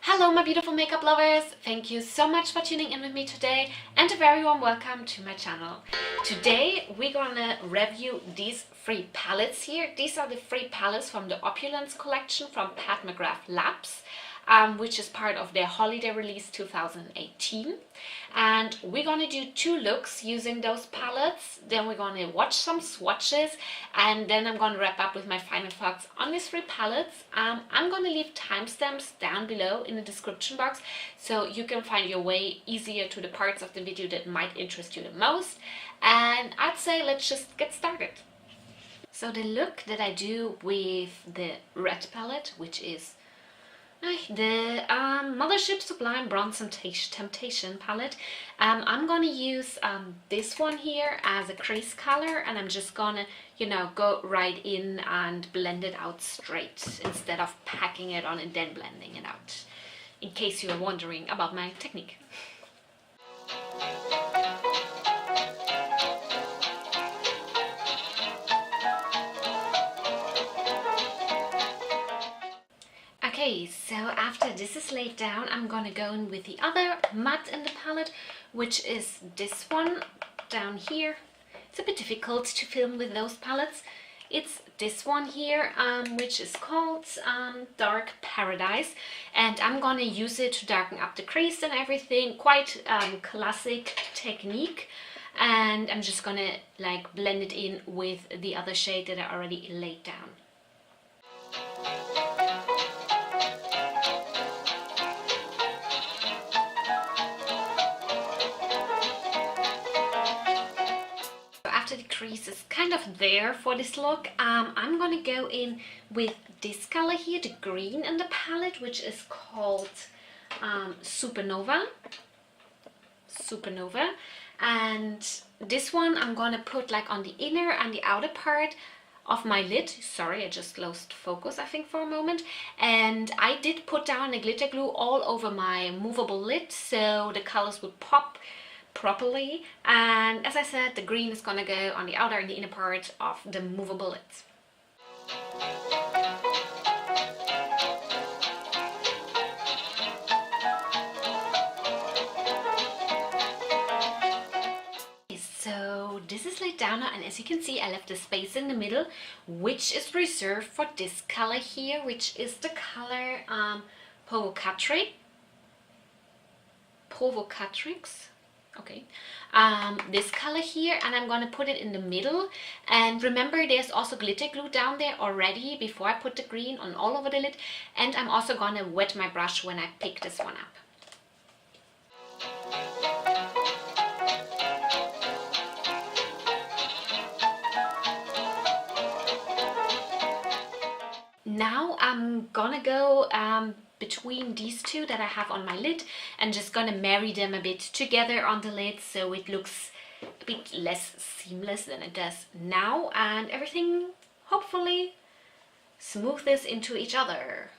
Hello my beautiful makeup lovers, thank you so much for tuning in with me today and a very warm welcome to my channel. Today we're gonna review these three palettes here. These are the three palettes from the Opulence Collection from Pat McGrath Labs, which is part of their holiday release 2018. And we're gonna do two looks using those palettes, then we're gonna watch some swatches, and then I'm gonna wrap up with my final thoughts on these three palettes. I'm gonna leave timestamps down below in the description box so you can find your way easier to the parts of the video that might interest you the most. And I'd say let's just get started. So the look that I do with the red palette, which is the Mothership Sublime Bronze Temptation palette, I'm gonna use this one here as a crease color, and I'm just gonna, go right in and blend it out straight instead of packing it on and then blending it out, in case you are wondering about my technique. Okay, so after this is laid down, I'm gonna go in with the other matte in the palette, which is this one down here. It's a bit difficult to film with those palettes. It's this one here, which is called Dark Paradise, and I'm gonna use it to darken up the crease and everything. Quite classic technique, and I'm just gonna blend it in with the other shade that I already laid down. The crease is kind of there for this look. I'm gonna go in with this color here, the green in the palette, which is called Supernova, and this one I'm gonna put on the inner and the outer part of my lid. Sorry, I just lost focus I think for a moment, and I did put down a glitter glue all over my movable lid so the colors would pop properly. And as I said, the green is gonna go on the outer and the inner part of the movable lids. So this is laid down now, and as you can see I left a space in the middle which is reserved for this color here, which is the color Provocatrix. Okay, this color here, and I'm gonna put it in the middle. And remember, there's also glitter glue down there already before I put the green on all over the lid, and I'm also gonna wet my brush when I pick this one up. Now I'm gonna go between these two that I have on my lid and just gonna marry them a bit together on the lid so it looks a bit less seamless than it does now, and everything hopefully smoothes into each other.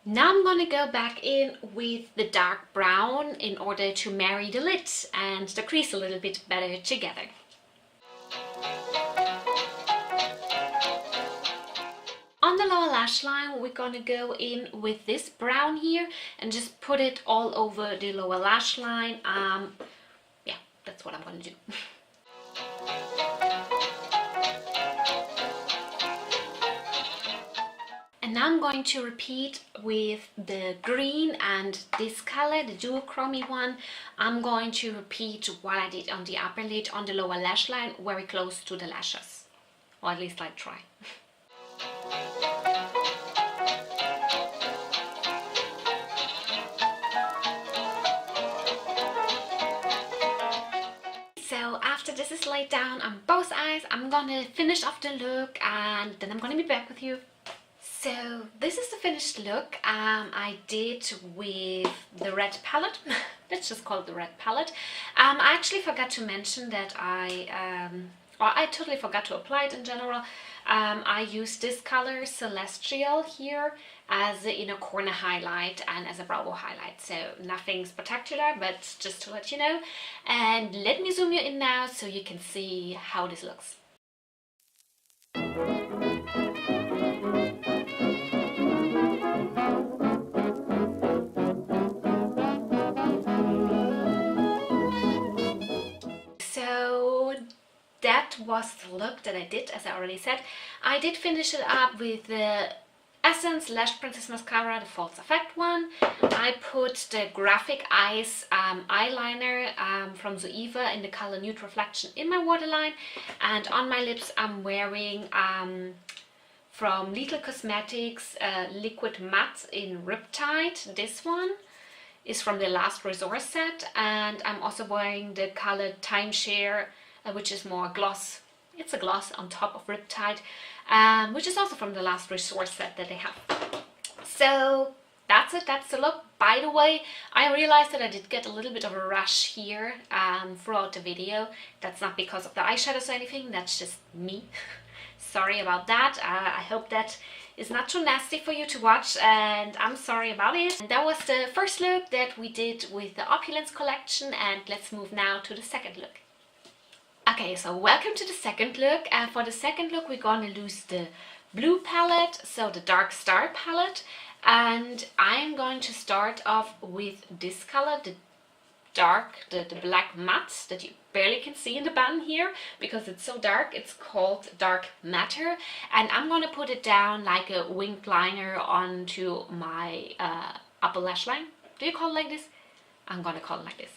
Now I'm gonna go back in with the dark brown in order to marry the lid and the crease a little bit better together. On the lower lash line, we're gonna go in with this brown here and just put it all over the lower lash line. Yeah, that's what I'm gonna do. And now I'm going to repeat with the green and this color, the duochrome one. I'm going to repeat what I did on the upper lid, on the lower lash line, very close to the lashes. Or at least I'll try. So after this is laid down on both eyes, I'm gonna finish off the look and then I'm gonna be back with you. So this is the finished look I did with the red palette. Let's just call it the red palette. I actually forgot to mention that I or I totally forgot to apply it in general. I use this color Celestial here as a inner corner highlight and as a brow highlight. So nothing spectacular, but just to let you know. And let me zoom you in now so you can see how this looks. So that was the look that I did, as I already said. I did finish it up with the Essence Lash Princess Mascara, the False Effect one. I put the Graphic Eyes eyeliner from Zoeva in the color Nude Reflection in my waterline. And on my lips I'm wearing from Little Cosmetics Liquid Matte in Riptide. This one is from the Last Resort set. And I'm also wearing the color Timeshare, which is more gloss. It's a gloss on top of Riptide, which is also from the Last Resort set that they have. So that's it, that's the look. By the way, I realized that I did get a little bit of a rush here throughout the video. That's not because of the eyeshadows or anything, that's just me. Sorry about that. I hope that is not too nasty for you to watch, and I'm sorry about it. And that was the first look that we did with the Opulence collection, and let's move now to the second look. Okay, so welcome to the second look. For the second look we're gonna use the blue palette, so the Dark Star palette, and I'm going to start off with this color, the black matte that you barely can see in the bun here because it's so dark. It's called Dark Matter, and I'm gonna put it down like a winged liner onto my upper lash line. Do you call it like this? I'm gonna call it like this.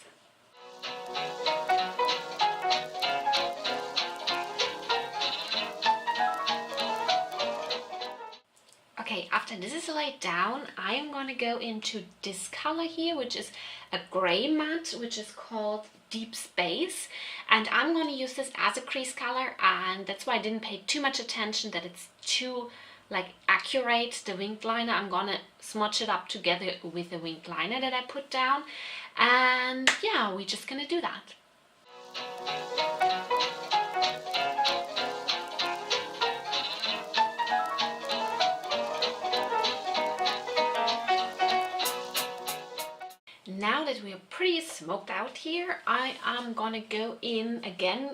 Okay, after this is laid down, I am going to go into this color here, which is a gray matte, which is called Deep Space. And I'm going to use this as a crease color, and that's why I didn't pay too much attention that it's too like accurate, the winged liner. I'm going to smudge it up together with the winged liner that I put down. And yeah, we're just going to do that. Now that we are pretty smoked out here, I am gonna go in again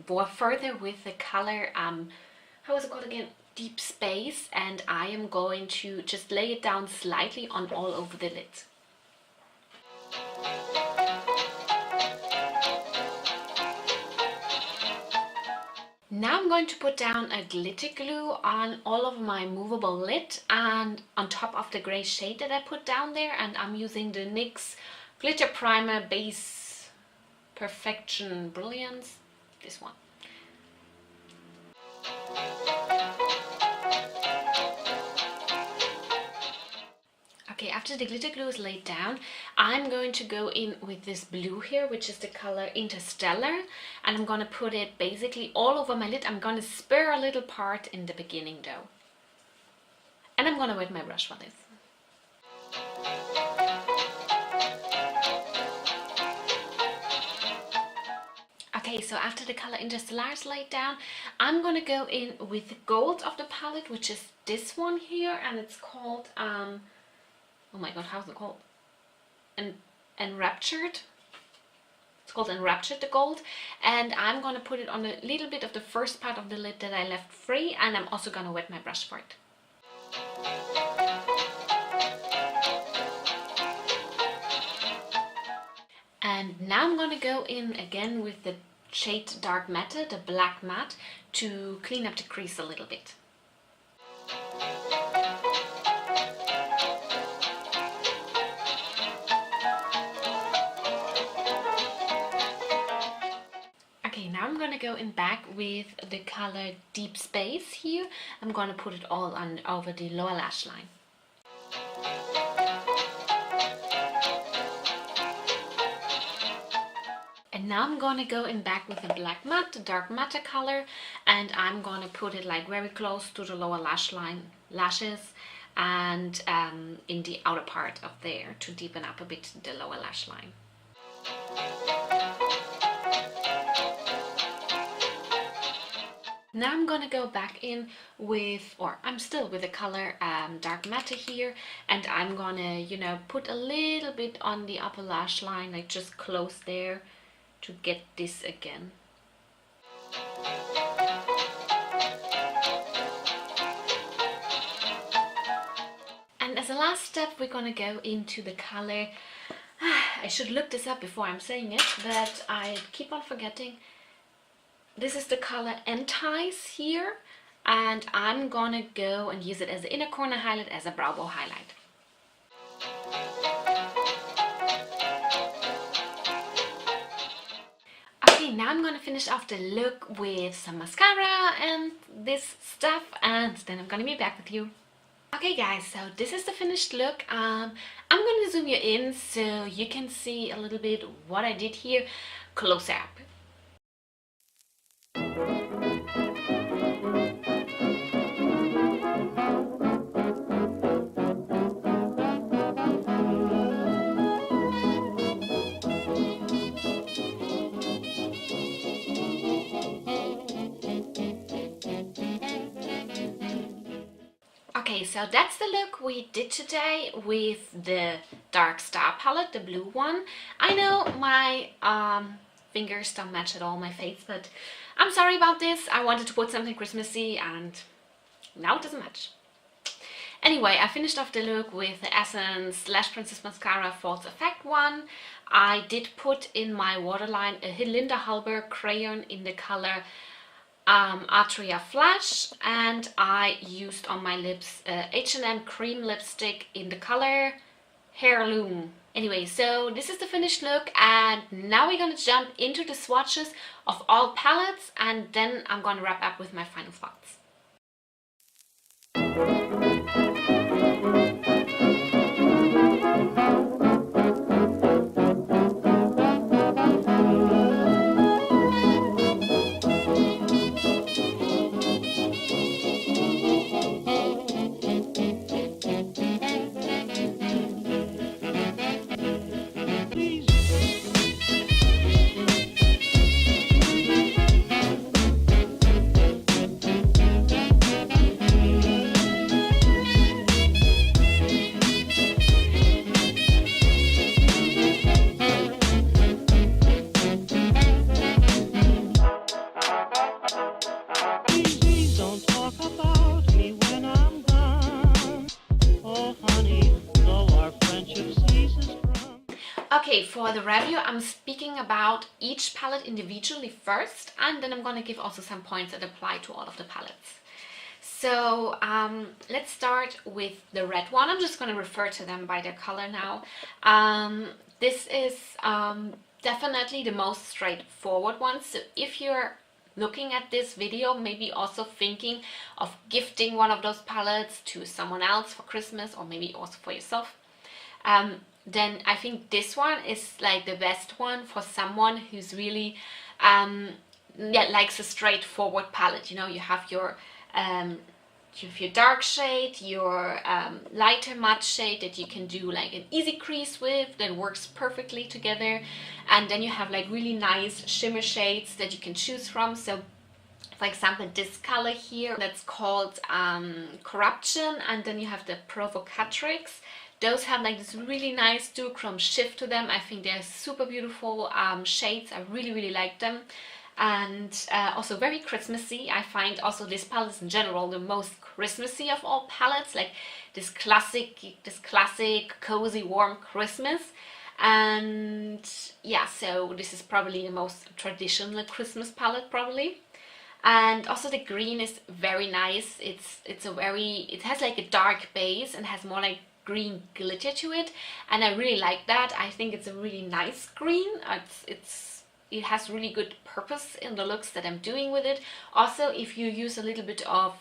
more further with the color, how is it called again? Deep Space, and I am going to just lay it down slightly on all over the lid. Now I'm going to put down a glitter glue on all of my movable lid and on top of the gray shade that I put down there, and I'm using the NYX Glitter Primer Base Perfection Brilliance, this one. Okay, after the glitter glue is laid down, I'm going to go in with this blue here, which is the color Interstellar, and I'm going to put it basically all over my lid. I'm going to spare a little part in the beginning though. And I'm going to wet my brush for this. Okay, so after the color Interstellar is laid down, I'm going to go in with the gold of the palette, which is this one here, and it's called oh my god, how's it called? Enraptured. It's called Enraptured, the gold. And I'm going to put it on a little bit of the first part of the lid that I left free, and I'm also going to wet my brush for it. And now I'm going to go in again with the shade Dark Matte, the black matte, to clean up the crease a little bit. Okay, now I'm going to go in back with the color Deep Space here. I'm going to put it all on over the lower lash line. And now I'm going to go in back with the black matte, the Dark Matte color, and I'm going to put it like very close to the lower lash line, lashes, and in the outer part of there to deepen up a bit the lower lash line. Now I'm gonna go back in with, or I'm still with the color Dark Matte here, and I'm gonna, you know, put a little bit on the upper lash line, like just close there to get this again. And as a last step, we're gonna go into the color, I should look this up before I'm saying it, but I keep on forgetting. This is the color Entice here, and I'm gonna go and use it as an inner corner highlight, as a brow bone highlight. Okay, now I'm gonna finish off the look with some mascara and this stuff, and then I'm gonna be back with you. Okay guys, so this is the finished look. I'm gonna zoom you in so you can see a little bit what I did here close up. Okay, so that's the look we did today with the Dark Star palette, the blue one. I know my fingers don't match at all my face, but I'm sorry about this. I wanted to put something Christmassy and now it doesn't match. Anyway, I finished off the look with the Essence Lash Princess Mascara False Effect one. I did put in my waterline a Linda Hallberg crayon in the color Atria Flash, and I used on my lips H&M cream lipstick in the color Heirloom. Anyway, so this is the finished look, and now we're gonna jump into the swatches of all palettes, and then I'm gonna wrap up with my final thoughts. Okay, for the review, I'm speaking about each palette individually first, and then I'm going to give also some points that apply to all of the palettes. So let's start with the red one. I'm just going to refer to them by their color now. This is definitely the most straightforward one. So if you're looking at this video, maybe also thinking of gifting one of those palettes to someone else for Christmas, or maybe also for yourself, then I think this one is like the best one for someone who's really likes a straightforward palette. You know, you have your dark shade, your lighter matte shade that you can do like an easy crease with that works perfectly together, and then you have like really nice shimmer shades that you can choose from. So for example, this color here that's called Corruption, and then you have the Provocatrix. Those have like this really nice duochrome shift to them. I think they're super beautiful shades. I really like them, and also very Christmassy. I find also this palette is in general the most Christmassy of all palettes, like this classic cozy warm Christmas. And yeah, so this is probably the most traditional Christmas palette probably. And also the green is very nice. It has like a dark base and has more like green glitter to it, and I really like that. I think it's a really nice green. It has really good purpose in the looks that I'm doing with it. Also, if you use a little bit of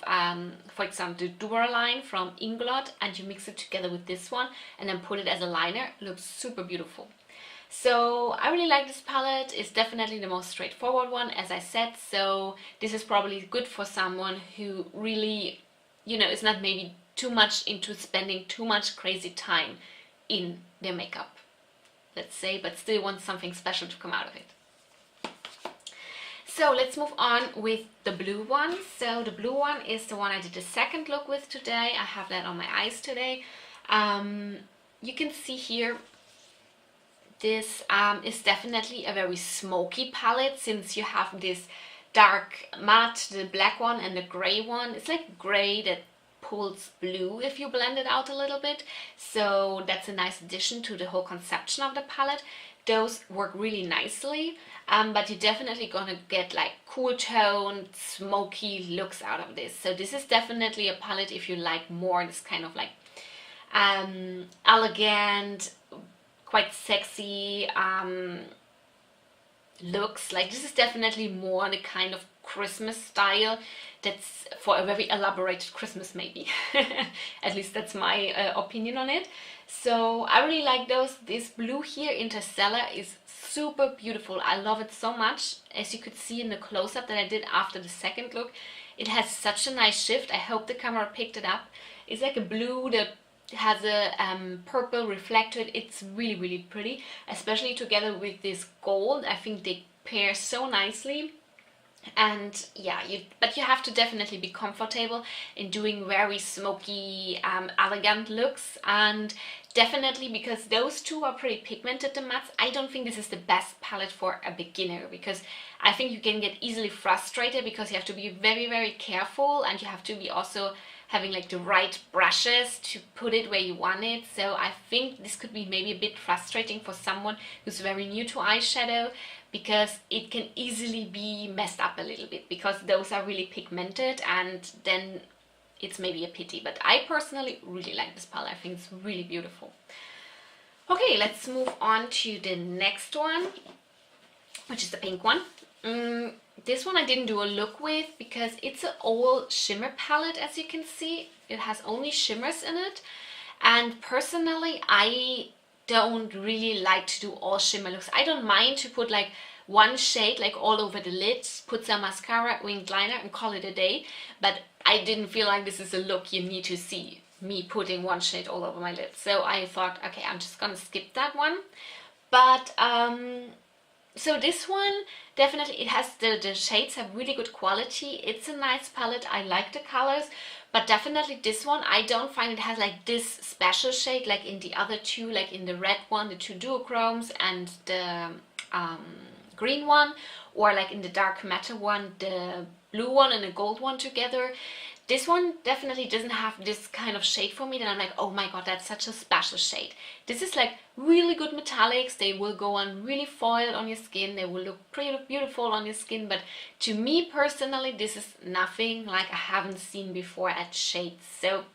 for example the Duraline from Inglot and you mix it together with this one and then put it as a liner, it looks super beautiful. So I really like this palette. It's definitely the most straightforward one, as I said, so this is probably good for someone who really, you know, is not maybe too much into spending too much crazy time in their makeup, let's say, but still wants something special to come out of it. So let's move on with the blue one. So the blue one is the one I did the second look with today. I have that on my eyes today. You can see here, this is definitely a very smoky palette, since you have this dark matte, the black one, and the gray one. It's like gray that pulls blue if you blend it out a little bit. So that's a nice addition to the whole conception of the palette. Those work really nicely, but you're definitely gonna get like cool toned, smoky looks out of this. So this is definitely a palette if you like more this kind of like elegant, quite sexy looks. Like this is definitely more the kind of Christmas style that's for a very elaborated Christmas maybe. At least that's my opinion on it. So I really like those. This blue here, Interstellar, is super beautiful. I love it so much. As you could see in the close-up that I did after the second look, it has such a nice shift. I hope the camera picked it up. It's like a blue that has a purple reflected. It's really, really pretty, especially together with this gold. I think they pair so nicely. And yeah, but you have to definitely be comfortable in doing very smoky, elegant looks. And definitely, because those two are pretty pigmented, the mattes, I don't think this is the best palette for a beginner, because I think you can get easily frustrated because you have to be very, very careful, and you have to be also having like the right brushes to put it where you want it. So I think this could be maybe a bit frustrating for someone who's very new to eyeshadow, because it can easily be messed up a little bit, because those are really pigmented, and then it's maybe a pity. But I personally really like this palette. I think it's really beautiful. Okay, let's move on to the next one, which is the pink one. This one I didn't do a look with because it's an all shimmer palette, as you can see. It has only shimmers in it, and personally I don't really like to do all shimmer looks. I don't mind to put like one shade like all over the lids, put some mascara, winged liner, and call it a day. But I didn't feel like this is a look you need to see, me putting one shade all over my lids. So I thought, okay, I'm just gonna skip that one. But so this one, definitely it has the shades have really good quality. It's a nice palette. I like the colors, but definitely this one, I don't find it has like this special shade like in the other two, like in the red one, the two duochromes, and the green one, or like in the dark matte one, the blue one and the gold one together. This one definitely doesn't have this kind of shade for me that I'm like, oh my god, that's such a special shade. This is like really good metallics. They will go on really foiled on your skin. They will look pretty beautiful on your skin. But to me personally, this is nothing like I haven't seen before at shades. So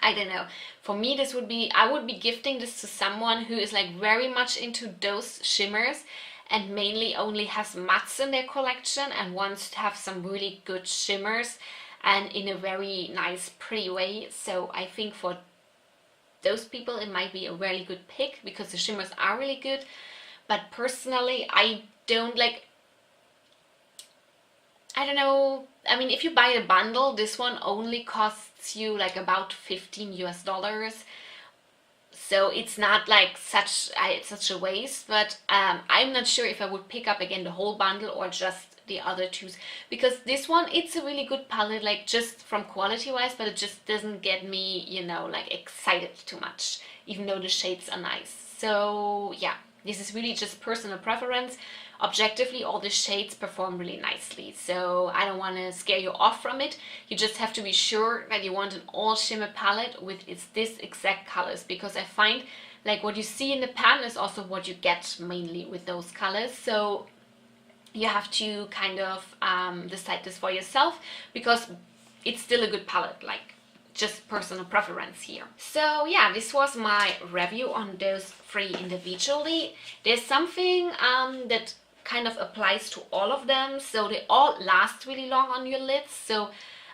I don't know. For me, this would be, I would be gifting this to someone who is like very much into those shimmers and mainly only has mattes in their collection and wants to have some really good shimmers and in a very nice, pretty way. So I think for those people it might be a really good pick because the shimmers are really good. But personally, I don't like, I don't know, I mean, if you buy a bundle, this one only costs you like about $15 US. So it's not like such a waste, but I'm not sure if I would pick up again the whole bundle or just the other two, because this one, it's a really good palette, like just from quality wise, but it just doesn't get me, you know, like excited too much, even though the shades are nice. So yeah, this is really just personal preference. Objectively, all the shades perform really nicely, so I don't want to scare you off from it. You just have to be sure that you want an all shimmer palette with this exact colors, because I find like what you see in the pan is also what you get mainly with those colors. So you have to kind of decide this for yourself, because it's still a good palette, like just personal preference here. So yeah, this was my review on those three individually. There's something that kind of applies to all of them, so they all last really long on your lids. So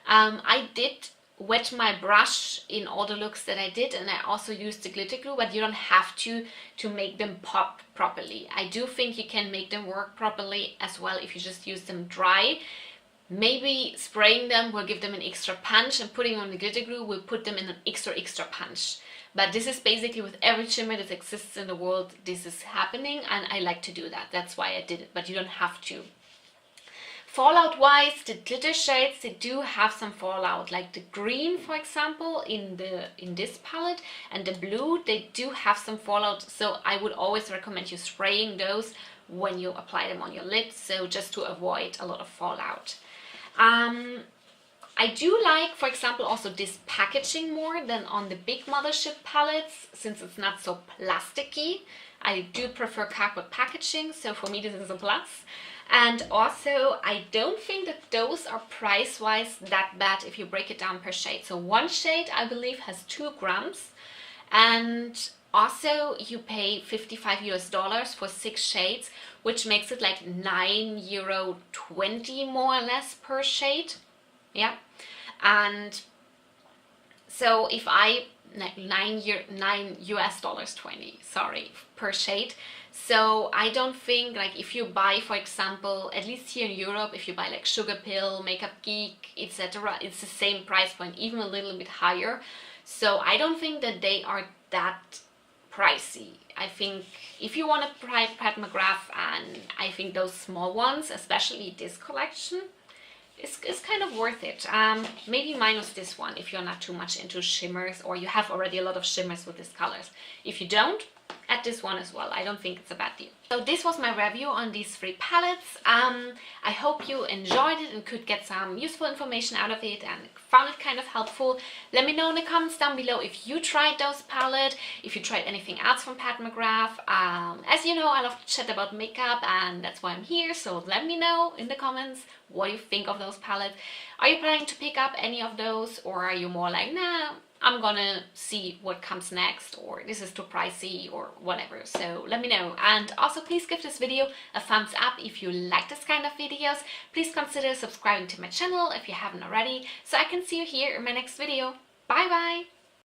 I did wet my brush in all the looks that I did, and I also used the glitter glue, but you don't have to make them pop properly. I do think you can make them work properly as well if you just use them dry. Maybe spraying them will give them an extra punch, and putting on the glitter glue will put them in an extra punch. But this is basically with every shimmer that exists in the world, this is happening, and I like to do that. That's why I did it, but you don't have to. Fallout wise, the glitter shades, they do have some fallout, like the green, for example, in this palette, and the blue, they do have some fallout, so I would always recommend you spraying those when you apply them on your lips, so just to avoid a lot of fallout. I do like, for example, also this packaging more than on the big Mothership palettes, since it's not so plasticky. I do prefer cardboard packaging, so for me this is a plus. And also, I don't think that those are price-wise that bad if you break it down per shade. So one shade, I believe, has 2 grams. And also, you pay $55 for 6 shades, which makes it like €9.20 more or less per shade. Yeah. And so if I... $9.20, sorry, per shade. So I don't think, like, if you buy, for example, at least here in Europe, if you buy like Sugar Pill, Makeup Geek, etc., it's the same price point, even a little bit higher. So I don't think that they are that pricey. I think if you want to try Pat McGrath, and I think those small ones, especially this collection, it's kind of worth it. Maybe minus this one if you're not too much into shimmers, or you have already a lot of shimmers with these colors. If you don't, add this one as well. I don't think it's a bad deal. So this was my review on these 3 palettes. I hope you enjoyed it and could get some useful information out of it and found it kind of helpful. Let me know in the comments down below if you tried those palettes, if you tried anything else from Pat McGrath. As you know, I love to chat about makeup, and that's why I'm here, so let me know in the comments what you think of those palettes. Are you planning to pick up any of those, or are you more like, nah, I'm gonna see what comes next, or this is too pricey, or whatever. So let me know. And also, please give this video a thumbs up if you like this kind of videos. Please consider subscribing to my channel if you haven't already, so I can see you here in my next video. Bye bye!